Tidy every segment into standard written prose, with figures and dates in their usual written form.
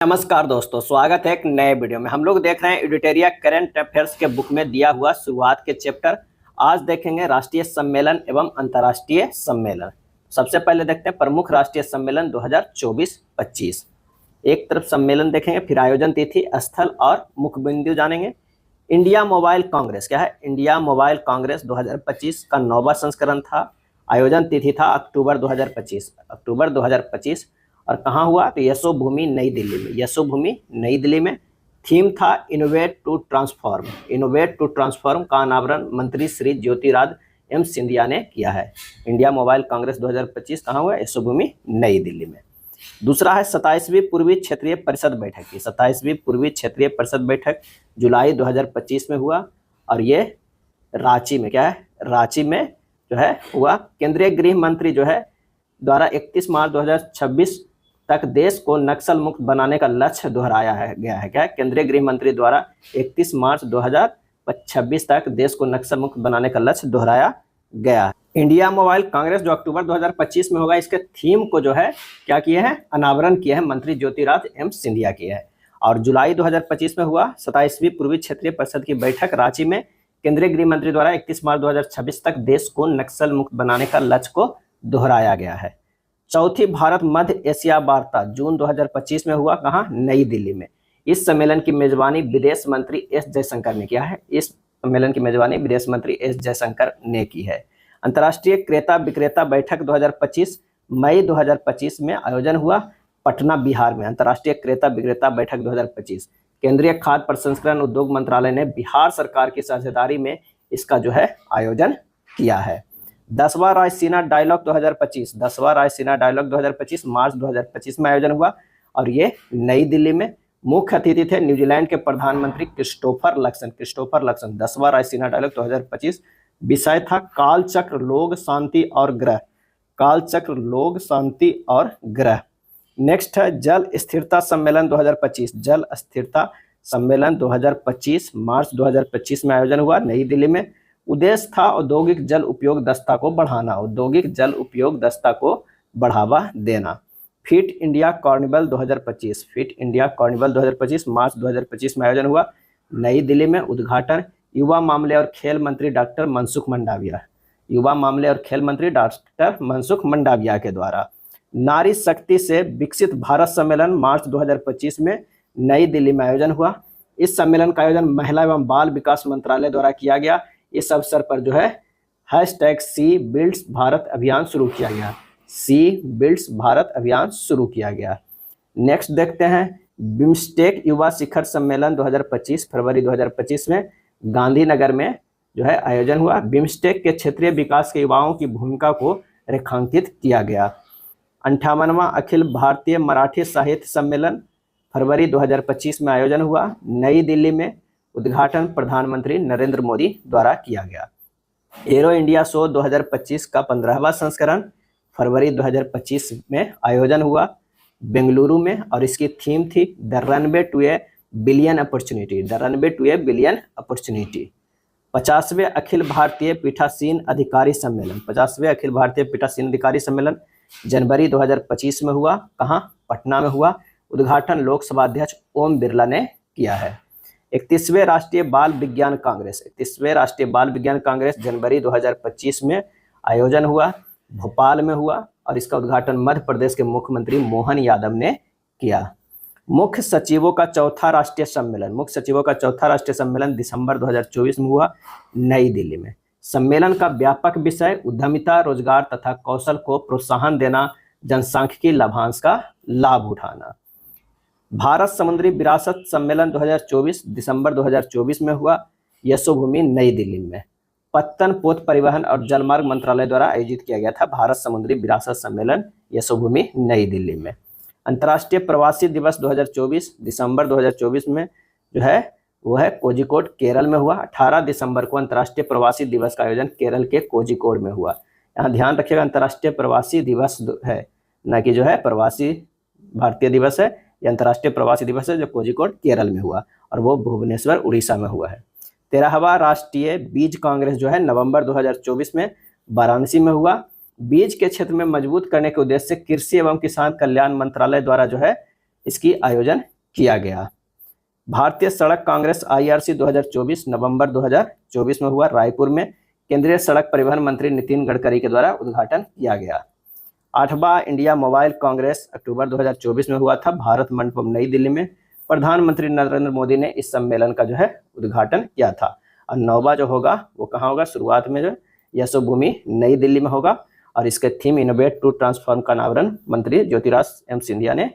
नमस्कार दोस्तों, स्वागत है एक नए वीडियो में। हम लोग देख रहे हैं एडिटोरिया करंट अफेयर्स के बुक में दिया हुआ शुरुआत के चैप्टर। आज देखेंगे राष्ट्रीय सम्मेलन एवं अंतर्राष्ट्रीय सम्मेलन। सबसे पहले देखते हैं प्रमुख राष्ट्रीय सम्मेलन 2024-25। एक तरफ सम्मेलन देखेंगे, फिर आयोजन तिथि, स्थल और मुख्य बिंदु जानेंगे। इंडिया मोबाइल कांग्रेस क्या है? इंडिया मोबाइल कांग्रेस 2025 का 9वां संस्करण था। आयोजन तिथि था अक्टूबर 2025 और कहाँ हुआ? तो यशोभूमि नई दिल्ली में। यशोभूमि नई दिल्ली में। थीम था innovate to transform. Innovate to transform का अनावरण मंत्री श्री ज्योतिरादित्य एम सिंधिया ने किया है। इंडिया मोबाइल कांग्रेस 2025 कहाँ हुआ? यशोभूमि नई दिल्ली में। दूसरा है 27वीं पूर्वी क्षेत्रीय परिषद बैठक की। 27वीं पूर्वी क्षेत्रीय परिषद बैठक जुलाई 2025 में हुआ और ये रांची में क्या है? रांची में जो है हुआ। केंद्रीय गृह मंत्री जो है द्वारा 31 मार्च 2026 तक देश को नक्सल मुक्त बनाने का लक्ष्य दोहराया गया है। क्या है? केंद्रीय गृह मंत्री द्वारा 31 मार्च 2026 तक देश को नक्सल मुक्त बनाने का लक्ष्य दोहराया गया है। इंडिया मोबाइल कांग्रेस जो अक्टूबर 2025 में होगा, इसके थीम को जो है क्या किए हैं? अनावरण किए हैं मंत्री ज्योतिरादित्य एम सिंधिया किए हैं। और जुलाई 2025 में हुआ 27वीं पूर्वी क्षेत्रीय परिषद की बैठक रांची में। केंद्रीय गृह मंत्री द्वारा 31 मार्च 2026 तक देश को नक्सल मुक्त बनाने का लक्ष्य को दोहराया गया है। चौथी भारत मध्य एशिया वार्ता जून 2025 में हुआ। कहाँ? नई दिल्ली में। इस सम्मेलन की मेजबानी विदेश मंत्री एस जयशंकर ने किया है। इस सम्मेलन की मेजबानी विदेश मंत्री एस जयशंकर ने की है। अंतर्राष्ट्रीय क्रेता विक्रेता बैठक 2025 मई 2025 में आयोजन हुआ पटना बिहार में। अंतर्राष्ट्रीय क्रेता विक्रेता बैठक 2025 केंद्रीय खाद्य प्रसंस्करण उद्योग मंत्रालय ने बिहार सरकार की साझेदारी में इसका जो है आयोजन किया है। 10वां रायसीना डायलॉग 2025 10वां रायसीना डायलॉग 2025 मार्च 2025 में आयोजन हुआ और ये नई दिल्ली में। मुख्य अतिथि थे न्यूजीलैंड के प्रधानमंत्री क्रिस्टोफर लक्सन। 10वां रायसीना डायलॉग 2025 विषय था कालचक्र लोग शांति और ग्रह। कालचक्र लोग शांति और ग्रह। नेक्स्ट है जल स्थिरता सम्मेलन 2025। जल स्थिरता सम्मेलन 2025 मार्च 2025 में आयोजन हुआ नई दिल्ली में। उद्देश्य था औद्योगिक जल उपयोग दक्षता को बढ़ाना। औद्योगिक जल उपयोग दक्षता को बढ़ावा देना। Fit India carnival 2025 fit India carnival 2025 मार्च 2025 में आयोजन हुआ नई दिल्ली में। उद्घाटन युवा मामले और खेल मंत्री डॉक्टर मनसुख मंडाविया। युवा मामले और खेल मंत्री डॉक्टर मनसुख मंडाविया के द्वारा। नारी शक्ति से विकसित भारत सम्मेलन मार्च 2025 में नई दिल्ली में आयोजन हुआ। इस सम्मेलन का आयोजन महिला एवं बाल विकास मंत्रालय द्वारा किया गया। इस अवसर पर जो है #सी बिल्ड्स भारत अभियान शुरू किया गया। सी बिल्ड्स भारत अभियान शुरू किया गया। नेक्स्ट देखते हैं बिम्स्टेक युवा शिखर सम्मेलन 2025 फरवरी 2025 में गांधीनगर में जो है आयोजन हुआ। बिम्स्टेक के क्षेत्रीय विकास के युवाओं की भूमिका को रेखांकित किया गया। 58वां अखिल भारतीय मराठी साहित्य सम्मेलन फरवरी 2025 में आयोजन हुआ नई दिल्ली में। उद्घाटन प्रधानमंत्री नरेंद्र मोदी द्वारा किया गया। एरो इंडिया शो 2025 का 15वां संस्करण फरवरी 2025 में आयोजन हुआ बेंगलुरु में और इसकी थीम थी the runway to a billion opportunity. The runway to a billion opportunity. 50वें अखिल भारतीय पीठासीन अधिकारी सम्मेलन 50वें अखिल भारतीय पीठासीन अधिकारी सम्मेलन जनवरी 2025 में हुआ। कहाँ? पटना में हुआ। उद्घाटन लोकसभा अध्यक्ष ओम बिरला ने किया है। 31वें राष्ट्रीय बाल विज्ञान कांग्रेस 31वें राष्ट्रीय बाल विज्ञान कांग्रेस जनवरी 2025 में आयोजन हुआ भोपाल में हुआ और इसका उद्घाटन मध्य प्रदेश के मुख्यमंत्री मोहन यादव ने किया। मुख्य सचिवों का चौथा राष्ट्रीय सम्मेलन दिसंबर 2024 में हुआ नई दिल्ली में। सम्मेलन का व्यापक विषय उद्यमिता, रोजगार तथा कौशल को प्रोत्साहन देना, जनसांख्यिकी लाभांश का लाभ उठाना। भारत समुद्री विरासत सम्मेलन 2024 दिसंबर 2024 में हुआ यशोभूमि नई दिल्ली में। पत्तन पोत परिवहन और जलमार्ग मंत्रालय द्वारा आयोजित किया गया था भारत समुद्री विरासत सम्मेलन यशोभूमि नई दिल्ली में। अंतर्राष्ट्रीय प्रवासी दिवस 2024 दिसंबर 2024 में जो है वो है कोझिकोड केरल में हुआ। 18 दिसंबर को अंतर्राष्ट्रीय प्रवासी दिवस का आयोजन केरल के कोझिकोड में हुआ। यहाँ ध्यान रखिएगा अंतर्राष्ट्रीय प्रवासी दिवस है, न कि जो है प्रवासी भारतीय दिवस है। यह अंतर्राष्ट्रीय प्रवासी दिवस है जो कोझिकोड केरल में हुआ और वो भुवनेश्वर उड़ीसा में हुआ है। 13वां राष्ट्रीय बीज कांग्रेस जो है नवंबर 2024 में वाराणसी में हुआ। बीज के क्षेत्र में मजबूत करने के उद्देश्य से कृषि एवं किसान कल्याण मंत्रालय द्वारा जो है इसकी आयोजन किया गया। भारतीय सड़क कांग्रेस IRC 2024 नवंबर 2024 में हुआ, रायपुर में केंद्रीय सड़क परिवहन मंत्री नितिन गडकरी के द्वारा उद्घाटन किया गया। 8वां इंडिया मोबाइल कांग्रेस अक्टूबर 2024 में हुआ था, भारत मंडपम नई दिल्ली में। प्रधानमंत्री नरेंद्र मोदी ने इस सम्मेलन का जो है उद्घाटन किया था। और 9वां जो होगा वो कहाँ होगा, शुरुआत में जो यशोभूमि नई दिल्ली में होगा, और इसके थीम इनोवेट टू ट्रांसफॉर्म का अनावरण मंत्री ज्योतिरादित्य सिंधिया ने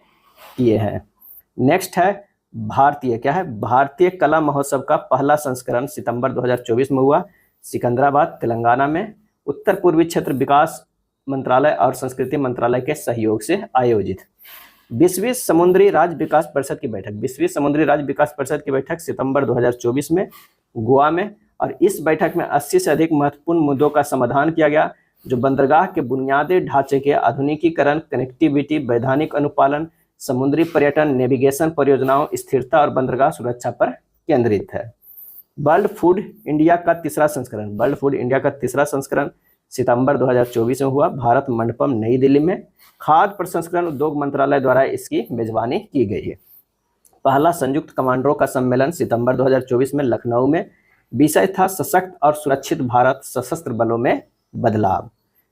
किए हैं। नेक्स्ट है भारतीय कला महोत्सव का पहला संस्करण सितंबर 2024 में हुआ, सिकंदराबाद तेलंगाना में। उत्तर पूर्वी क्षेत्र विकास मंत्रालय और संस्कृति मंत्रालय के सहयोग से आयोजित। 20वीं समुद्री राज्य विकास परिषद की बैठक सितंबर 2024 में गोवा में, और इस बैठक में 80 से अधिक महत्वपूर्ण मुद्दों का समाधान किया गया, जो बंदरगाह के बुनियादी ढांचे के आधुनिकीकरण, कनेक्टिविटी, वैधानिक अनुपालन, समुद्री पर्यटन, नेविगेशन परियोजनाओं, स्थिरता और बंदरगाह सुरक्षा पर केंद्रित है। वर्ल्ड फूड इंडिया का तीसरा संस्करण सितंबर 2024 में हुआ, भारत मंडपम नई दिल्ली में। खाद्य प्रसंस्करण उद्योग मंत्रालय द्वारा इसकी मेजबानी की गई है। पहला संयुक्त कमांडरों का सम्मेलन सितंबर 2024 में लखनऊ में। विषय था सशक्त और सुरक्षित भारत, सशस्त्र बलों में बदलाव।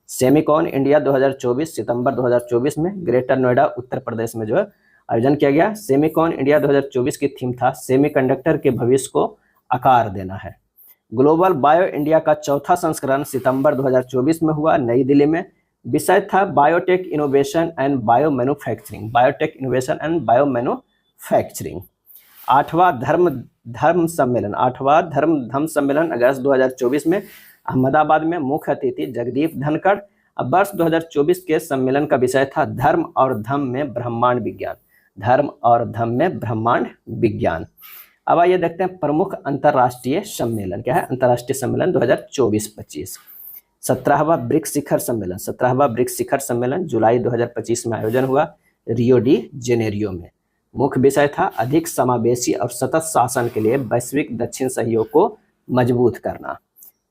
सेमिकॉन इंडिया 2024 सितंबर 2024 में ग्रेटर नोएडा उत्तर प्रदेश में जो है आयोजन किया गया। सेमिकॉन इंडिया 2024 की थीम था सेमीकंडक्टर के भविष्य को आकार देना है। ग्लोबल बायो इंडिया का चौथा संस्करण सितंबर 2024 में हुआ, नई दिल्ली में। विषय था biotech innovation and bio manufacturing. 8वां धर्म सम्मेलन अगस्त 2024 में अहमदाबाद में। मुख्य अतिथि जगदीप धनखड़। वर्ष 2024 के सम्मेलन का विषय था धर्म और धम्म में ब्रह्मांड विज्ञान। अब आइए देखते हैं प्रमुख अंतर्राष्ट्रीय सम्मेलन क्या है। अंतर्राष्ट्रीय सम्मेलन 2024-25। 17वां ब्रिक्स शिखर सम्मेलन जुलाई 2025 में आयोजन हुआ, रियो डी जेनेरियो में। मुख्य विषय था अधिक समावेशी और सतत शासन के लिए वैश्विक दक्षिण सहयोग को मजबूत करना।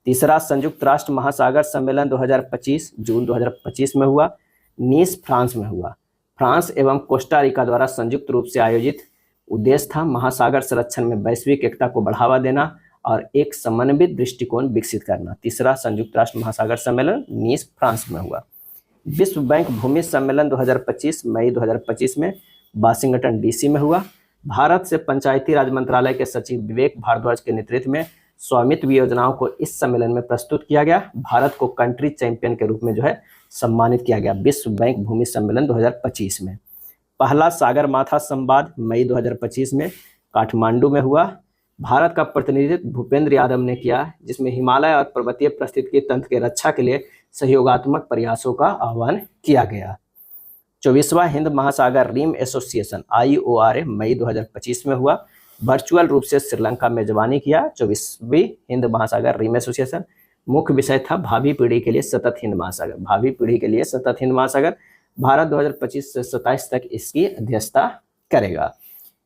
तीसरा संयुक्त राष्ट्र महासागर सम्मेलन 2025 जून 2025 में हुआ, नीस फ्रांस में हुआ। फ्रांस एवं कोस्टा रिका द्वारा संयुक्त रूप से आयोजित। उद्देश्य था महासागर संरक्षण में वैश्विक एकता को बढ़ावा देना और एक समन्वित दृष्टिकोण विकसित करना। तीसरा संयुक्त राष्ट्र महासागर सम्मेलन नीस फ्रांस में हुआ। विश्व बैंक भूमि सम्मेलन 2025 मई 2025 में वाशिंगटन DC में हुआ। भारत से पंचायती राज मंत्रालय के सचिव विवेक भारद्वाज के नेतृत्व में स्वामित्व योजनाओं को इस सम्मेलन में प्रस्तुत किया गया। भारत को कंट्री चैंपियन के रूप में जो है सम्मानित किया गया विश्व बैंक भूमि सम्मेलन 2025 में। पहला सागर माथा संवाद मई 2025 में काठमांडू में हुआ। भारत का प्रतिनिधित्व भूपेंद्र यादव ने किया, जिसमें हिमालय और पर्वतीय पारिस्थितिकी तंत्र के रक्षा के लिए सहयोगात्मक प्रयासों का आह्वान किया गया। 24वां हिंद महासागर रिम एसोसिएशन IORA मई 2025 में हुआ। वर्चुअल रूप से श्रीलंका में मेजबानी किया 24वीं हिंद महासागर रिम एसोसिएशन। मुख्य विषय था भावी पीढ़ी के लिए सतत हिंद महासागर। भारत 2025 से 27 तक इसकी अध्यक्षता करेगा।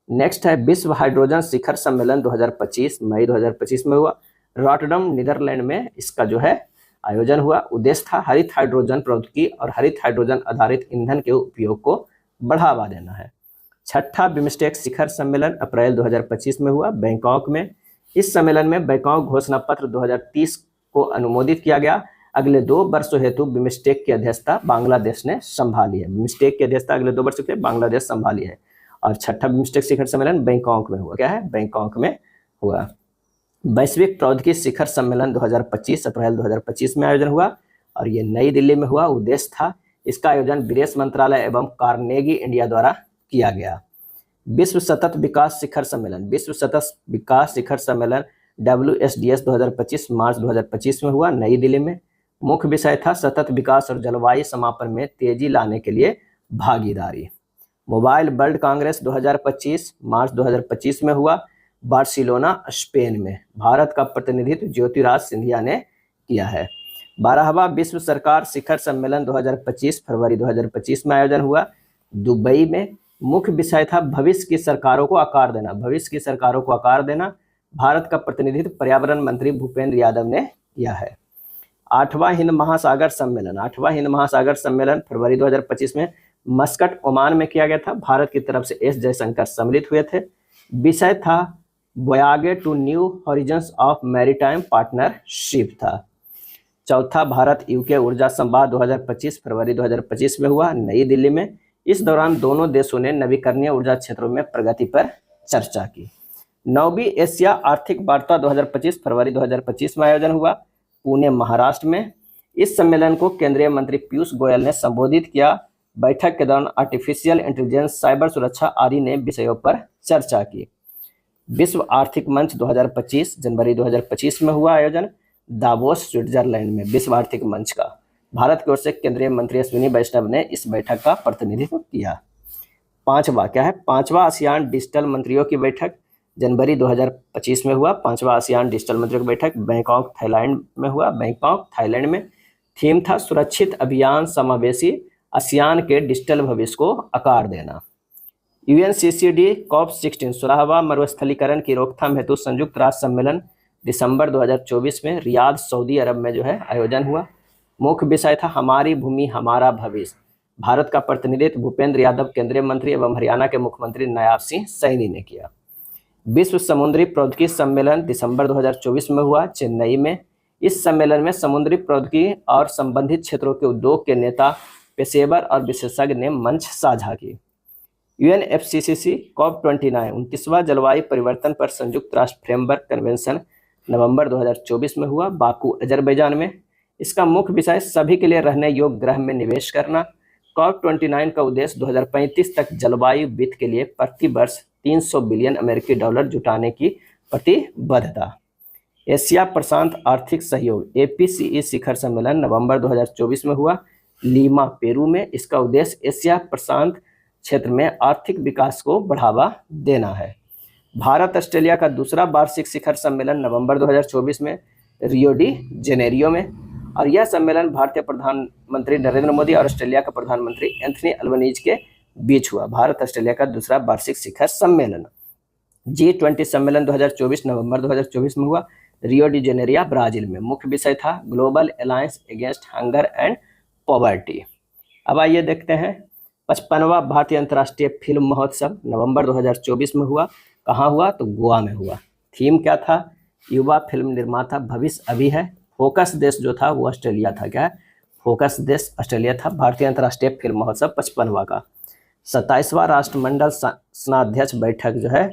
नेक्स्ट है विश्व हाइड्रोजन शिखर सम्मेलन 2025 मई 2025 में हुआ। रॉटरडम नीदरलैंड में इसका जो है आयोजन हुआ। उद्देश्य था हरित हाइड्रोजन प्रौद्योगिकी और हरित हाइड्रोजन आधारित ईंधन के उपयोग को बढ़ावा देना है। छठा बिम्स्टेक शिखर सम्मेलन अप्रैल 2025 में हुआ बैंकॉक में। इस सम्मेलन में बैंकॉक घोषणा पत्र 2030 को अनुमोदित किया गया। अगले 2 वर्षों हेतु बिम्स्टेक की अध्यक्षता बांग्लादेश ने संभाली है। बिम्स्टेक की अध्यक्षता अगले 2 वर्षों के लिए बांग्लादेश संभाली है। और छठा बिम्स्टेक शिखर सम्मेलन बैंकॉक में हुआ। क्या है? बैंकॉक में हुआ। वैश्विक प्रौद्योगिकी शिखर सम्मेलन 2025 अप्रैल 2025 में आयोजन हुआ और ये नई दिल्ली में हुआ। उद्देश्य था इसका आयोजन विदेश मंत्रालय एवं कार्नेगी इंडिया द्वारा किया गया। विश्व सतत विकास शिखर सम्मेलन WSDS 2025 मार्च 2025 में हुआ नई दिल्ली में। मुख्य विषय था सतत विकास और जलवायु समापन में तेजी लाने के लिए भागीदारी। मोबाइल वर्ल्ड कांग्रेस 2025 मार्च 2025 में हुआ बार्सिलोना स्पेन में। भारत का प्रतिनिधित्व ज्योतिरादित्य सिंधिया ने किया है। 12वां विश्व सरकार शिखर सम्मेलन 2025 फरवरी 2025 में आयोजन हुआ दुबई में। मुख्य विषय था भविष्य की सरकारों को आकार देना। भारत का प्रतिनिधित्व पर्यावरण मंत्री भूपेंद्र यादव ने किया है। 8वां हिंद महासागर सम्मेलन फरवरी 2025 में मस्कट ओमान में किया गया था। भारत की तरफ से एस जयशंकर सम्मिलित हुए थे। विषय था voyage to new horizons of maritime partnership था। चौथा भारत यूके ऊर्जा संवाद 2025 फरवरी 2025 में हुआ नई दिल्ली में। इस दौरान दोनों देशों ने नवीकरणीय ऊर्जा क्षेत्रों में प्रगति पर चर्चा की। 9वीं एशिया आर्थिक वार्ता 2025 फरवरी 2025 में आयोजन हुआ पुणे महाराष्ट्र में। इस सम्मेलन को केंद्रीय मंत्री पीयूष गोयल ने संबोधित किया। बैठक के दौरान आर्टिफिशियल इंटेलिजेंस, साइबर सुरक्षा आदि ने विषयों पर चर्चा की। विश्व आर्थिक मंच 2025 जनवरी 2025 में हुआ आयोजन दावोस स्विट्जरलैंड में। विश्व आर्थिक मंच का भारत की ओर से केंद्रीय मंत्री अश्विनी वैष्णव ने इस बैठक का प्रतिनिधित्व किया। पांचवा आसियान डिजिटल मंत्रियों की बैठक जनवरी 2025 में हुआ। पांचवा आसियान डिजिटल मंत्रियों की बैठक बैंकॉक थाईलैंड में हुआ। बैंकॉक थाईलैंड में थीम था सुरक्षित अभियान समावेशी आसियान के डिजिटल भविष्य को आकार देना। UNCCD COP16 16वां मरुस्थलीकरण की रोकथाम हेतु संयुक्त राष्ट्र सम्मेलन दिसंबर 2024 में रियाद सऊदी अरब में आयोजन हुआ। मुख्य विषय था हमारी भूमि हमारा भविष्य। भारत का प्रतिनिधित्व भूपेंद्र यादव केंद्रीय मंत्री एवं हरियाणा के मुख्यमंत्री नायाब सिंह सैनी ने किया। विश्व समुद्री प्रौद्योगिकी सम्मेलन दिसंबर 2024 में हुआ चेन्नई में। इस सम्मेलन में समुद्री प्रौद्योगिकी और संबंधित क्षेत्रों के उद्योग के नेता, पेशेवर और विशेषज्ञ ने मंच साझा की। UNFCCC COP29 29वां जलवायु परिवर्तन पर संयुक्त राष्ट्र फ्रेमवर्क कन्वेंशन नवंबर 2024 में हुआ बाकू अजरबैजान में। इसका मुख्य विषय सभी के लिए रहने योग्य ग्रह में निवेश करना। COP29 का उद्देश्य 2035 तक जलवायु वित्त के लिए प्रति वर्ष $300 बिलियन जुटाने की प्रतिबद्धता। एशिया प्रशांत आर्थिक सहयोग APCE शिखर सम्मेलन नवंबर 2024 में हुआ लीमा पेरू में। इसका उद्देश्य एशिया प्रशांत क्षेत्र में आर्थिक विकास को बढ़ावा देना है। भारत ऑस्ट्रेलिया का दूसरा वार्षिक शिखर सम्मेलन नवंबर 2024 में रियो डी जेनेरियो में। और यह सम्मेलन भारतीय प्रधानमंत्री नरेंद्र मोदी और ऑस्ट्रेलिया के प्रधानमंत्री एंथनी अल्बनीज के बीच हुआ। भारत ऑस्ट्रेलिया का दूसरा वार्षिक शिखर सम्मेलन। G20 सम्मेलन 2024 नवंबर 2024 में हुआ रियो डी जेनेरिया ब्राजील में। मुख्य विषय था global alliance against hunger and poverty. अब आइए देखते हैं 55वां भारतीय अंतर्राष्ट्रीय फिल्म महोत्सव नवंबर 2024 में हुआ। कहाँ हुआ? तो गोवा में हुआ। थीम क्या था? युवा फिल्म निर्माता भविष्य अभी है। फोकस देश जो था वो ऑस्ट्रेलिया था। क्या है? फोकस देश ऑस्ट्रेलिया था। भारतीय अंतर्राष्ट्रीय फिल्म महोत्सव 55वां का। 27वां राष्ट्रमंडल स्नाध्यक्ष बैठक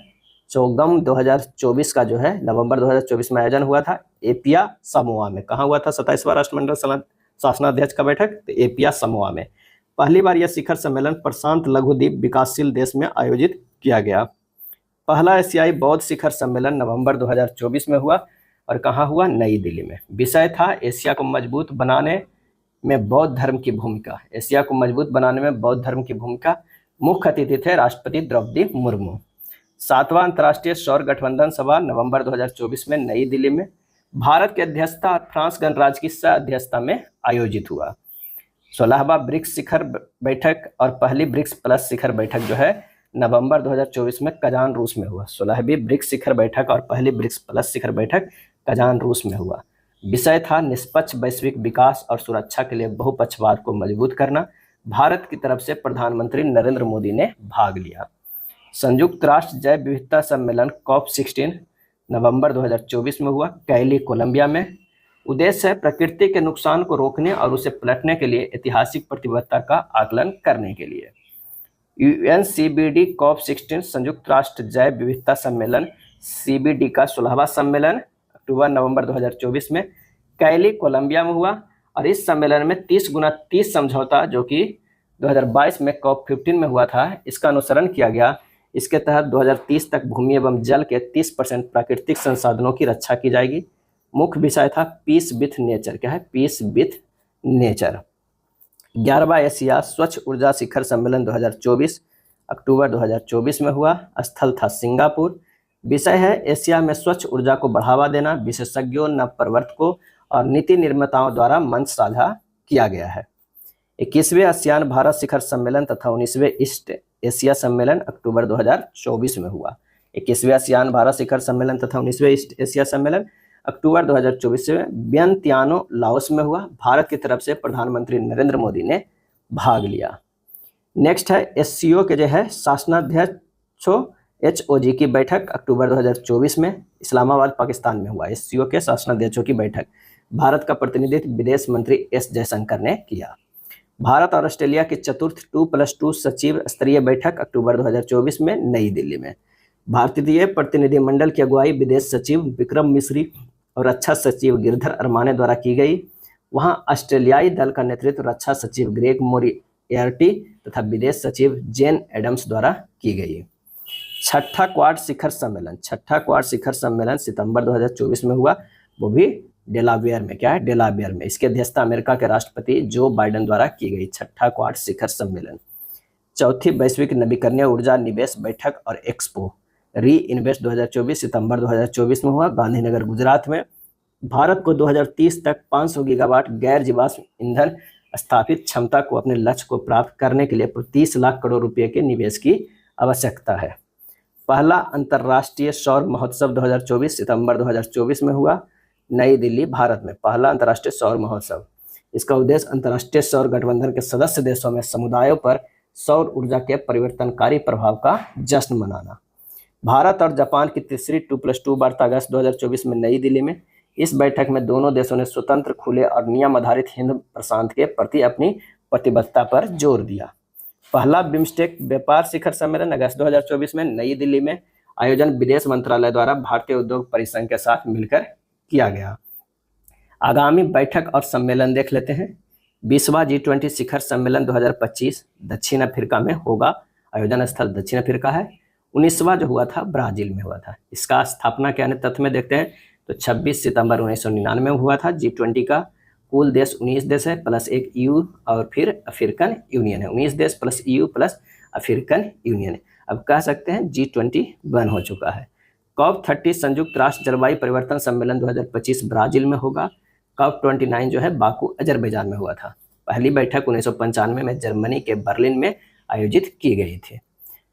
चौगम 2024 का नवंबर 2024 में आयोजन हुआ था एपिया समोआ में। कहाँ हुआ था 27वां राष्ट्रमंडल शासनाध्यक्ष का बैठक? तो एपिया समोआ में। पहली बार यह शिखर सम्मेलन प्रशांत लघुद्वीप विकासशील देश में आयोजित किया गया। पहला एशियाई बौद्ध शिखर सम्मेलन नवंबर 2024 में हुआ और कहाँ हुआ? नई दिल्ली में। विषय था एशिया को मजबूत बनाने में बौद्ध धर्म की भूमिका। एशिया को मजबूत बनाने में बौद्ध धर्म की भूमिका। मुख्य अतिथि थे राष्ट्रपति द्रौपदी मुर्मू। 7वां अंतर्राष्ट्रीय सौर गठबंधन सभा नवंबर 2024 में नई दिल्ली में भारत की अध्यक्षता फ्रांस गणराज्य की सह अध्यक्षता में आयोजित हुआ। 16वां ब्रिक्स शिखर बैठक और पहली ब्रिक्स प्लस शिखर बैठक नवंबर 2024 में कजान रूस में हुआ। 16वीं ब्रिक्स शिखर बैठक और पहली ब्रिक्स प्लस शिखर बैठक कजान रूस में हुआ। विषय था निष्पक्ष वैश्विक विकास और सुरक्षा के लिए बहुपक्षवाद को मजबूत करना। भारत की तरफ से प्रधानमंत्री नरेंद्र मोदी ने भाग लिया। संयुक्त राष्ट्र जैव विविधता सम्मेलन COP16 नवंबर 2024 में हुआ कैली कोलंबिया में। उद्देश्य है प्रकृति के नुकसान को रोकने और उसे पलटने के लिए ऐतिहासिक प्रतिबद्धता का आकलन करने के लिए। UNCBD COP16 संयुक्त राष्ट्र जैव विविधता सम्मेलन CBD का 16वां सम्मेलन अक्टूबर नवंबर 2024 में कैली कोलंबिया में हुआ। और इस सम्मेलन में 30x30 समझौता जो कि 2022 में COP15 में हुआ था, इसका अनुसरण किया गया। इसके तहत 2030 तक भूमि एवं जल के 30% प्राकृतिक संसाधनों की रक्षा की जाएगी। मुख्य विषय था पीस विथ नेचर। क्या है? Peace with nature. 11वां एशिया स्वच्छ ऊर्जा शिखर सम्मेलन 2024 अक्टूबर 2024 में हुआ। स्थल था सिंगापुर। विषय है एशिया में स्वच्छ ऊर्जा को बढ़ावा देना। विशेषज्ञों, नवप्रवर्तकों और नीति निर्माताओं द्वारा मंच साझा किया गया है। 21वें आसियान भारत शिखर सम्मेलन तथा 19वें ईस्ट एशिया सम्मेलन अक्टूबर 2024 में हुआ। 21वें आसियान भारत शिखर सम्मेलन तथा 19वें ईस्ट एशिया सम्मेलन अक्टूबर 2024 में वियंतियानो लाओस में हुआ। भारत की तरफ से प्रधानमंत्री नरेंद्र मोदी ने भाग लिया। नेक्स्ट है एससीओ के जो है शासनाध्यक्षों HOG की बैठक अक्टूबर 2024 में इस्लामाबाद पाकिस्तान में हुआ। एससीओ के शासनाध्यक्षों की बैठक भारत का प्रतिनिधित्व विदेश मंत्री एस जयशंकर ने किया। भारत और ऑस्ट्रेलिया की चतुर्थ 2+2 सचिव स्तरीय बैठक अक्टूबर 2024 में नई दिल्ली में। भारतीय प्रतिनिधिमंडल की अगुवाई विदेश सचिव विक्रम मिश्री और रक्षा सचिव गिरधर अरमाने द्वारा की गई। वहां ऑस्ट्रेलियाई दल का नेतृत्व रक्षा सचिव ग्रेग मोरियार्टी तथा विदेश सचिव जेन एडम्स द्वारा की गई। छठा क्वाड शिखर सम्मेलन सितंबर 2024 में हुआ, वो भी डेलावेयर में। क्या है? डेलावेयर में। इसकी अध्यक्षता अमेरिका के राष्ट्रपति जो बाइडेन द्वारा की गई। छठा क्वाड शिखर सम्मेलन। चौथी वैश्विक नवीकरणीय ऊर्जा निवेश बैठक और एक्सपो री इन्वेस्ट 2024 सितंबर 2024 में हुआ, गांधीनगर गुजरात में। भारत को 2030 तक 500 गीगावाट गैर जीवाश्म ईंधन स्थापित क्षमता को अपने लक्ष्य को प्राप्त करने के लिए 30 लाख करोड़ रुपए के निवेश की आवश्यकता है। पहला अंतर्राष्ट्रीय सौर महोत्सव 2024 सितंबर 2024 में हुआ, नई दिल्ली, भारत में। पहला अंतर्राष्ट्रीय सौर महोत्सव। इसका उद्देश्य अंतर्राष्ट्रीय सौर गठबंधन के सदस्य देशों में समुदायों पर सौर ऊर्जा के परिवर्तनकारी प्रभाव का जश्न मनाना। भारत और जापान की तीसरी 2+2 वार्ता अगस्त 2024 में नई दिल्ली में। इस बैठक में दोनों देशों ने स्वतंत्र, खुले और नियम आधारित हिंद प्रशांत के प्रति अपनी प्रतिबद्धता पर जोर दिया। पहला बिम्स्टेक व्यापार शिखर सम्मेलन अगस्त 2024 में नई दिल्ली में। आयोजन विदेश मंत्रालय द्वारा भारतीय उद्योग परिसंघ के साथ मिलकर किया गया। आगामी बैठक और सम्मेलन देख लेते हैं। 20वां G20 शिखर सम्मेलन 2025 दक्षिण अफ्रीका में होगा। आयोजन स्थल दक्षिण अफ्रीका है। 19वां जो हुआ था ब्राजील में हुआ था। इसका स्थापना के अन्य तथ्य में देखते हैं तो 26 सितंबर 1999 में हुआ था। G20 का कुल देश 19 देश है प्लस एक EU और फिर अफ्रीकन यूनियन है। 19 देश plus EU plus African union है। अब कह सकते हैं G20 बन हो चुका है। COP30 संयुक्त राष्ट्र जलवायु परिवर्तन सम्मेलन 2025 ब्राजील में होगा। COP29 जो है बाकू अजरबैजान में हुआ था। पहली बैठक 1995 में जर्मनी के बर्लिन में आयोजित की गई थी।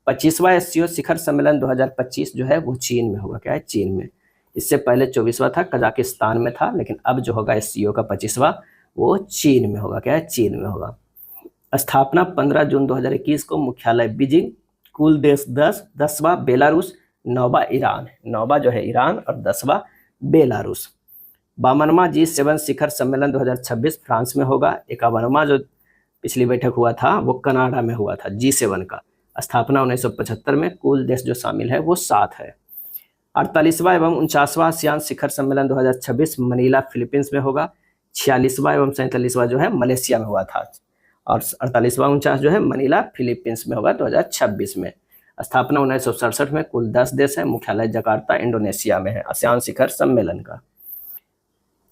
25वां एससीओ शिखर सम्मेलन 2025 जो है वो चीन में होगा। क्या है? चीन में। इससे पहले 24वां था, कजाकिस्तान में था, लेकिन अब जो होगा एससीओ का 25वां वो चीन में होगा। क्या है? चीन में होगा। स्थापना 15 जून 2021 को। मुख्यालय बीजिंग। कुल देश 10। 10वां बेलारूस, 9वां ईरान। 9वां जो है ईरान और 10वां बेलारूस। 52वां G7 शिखर सम्मेलन 2026 फ्रांस में होगा। 51वां जो पिछली बैठक हुआ था वो कनाडा में हुआ था G7 का। स्थापना 1975 में। कुल देश जो शामिल है वो 7 है। 48वां एवं 49वां आसियान शिखर सम्मेलन 2026 मनीला फिलीपींस में होगा। 46वां एवं 47वां जो है मलेशिया में हुआ था और 48वां 49 जो है मनीला फिलीपींस में होगा 2026 में। स्थापना 1967 में। कुल 10 देश है। मुख्यालय जकार्ता इंडोनेशिया में है आसियान शिखर सम्मेलन का।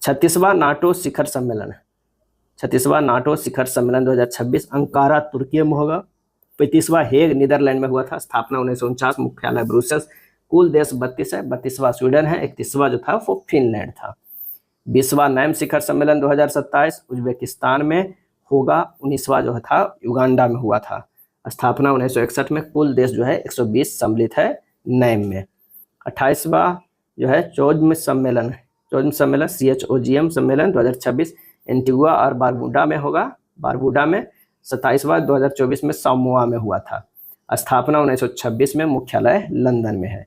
36वां नाटो शिखर सम्मेलन 2026 अंकारा तुर्की में होगा। 35वां हेग नीदरलैंड में हुआ था। स्थापना 1949। मुख्यालय ब्रुसेल्स। कुल देश 32 है। 32वां स्वीडन है। 31वां जो था वो फिनलैंड था। 20वां नैम शिखर सम्मेलन 2027 उज्बेकिस्तान में होगा। 19वां जो था युगांडा में हुआ था। स्थापना 1961 में। कुल देश जो है 120 सम्मिलित है नैम में। 28वां जो है चौदहवें सम्मेलन CHOGM सम्मेलन 2026 एंटीगुआ और बारबुडा में होगा। बारबुडा में। 27वां 2024 में सामोआ में हुआ था। स्थापना 1926 में। मुख्यालय लंदन में है।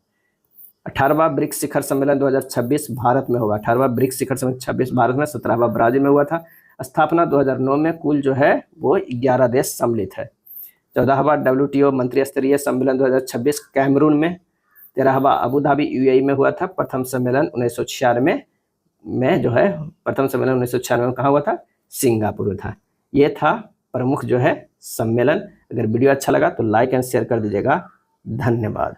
18वां ब्रिक्स शिखर सम्मेलन 2026 भारत में होगा। 18वां ब्रिक्स शिखर सम्मेलन 26 भारत में। 17वां ब्राजील में हुआ था। स्थापना 2009 में। कुल जो है वो 11 देश सम्मिलित है। 14वां WTO मंत्री स्तरीय सम्मेलन 2026 कैमरून में। 13वां अबू धाबी UAE में हुआ था। प्रथम सम्मेलन 1996 में जो है प्रथम सम्मेलन 1996 में कहाँ हुआ था? सिंगापुर था। ये था प्रमुख जो है सम्मेलन। अगर वीडियो अच्छा लगा तो लाइक एंड शेयर कर दीजिएगा। धन्यवाद।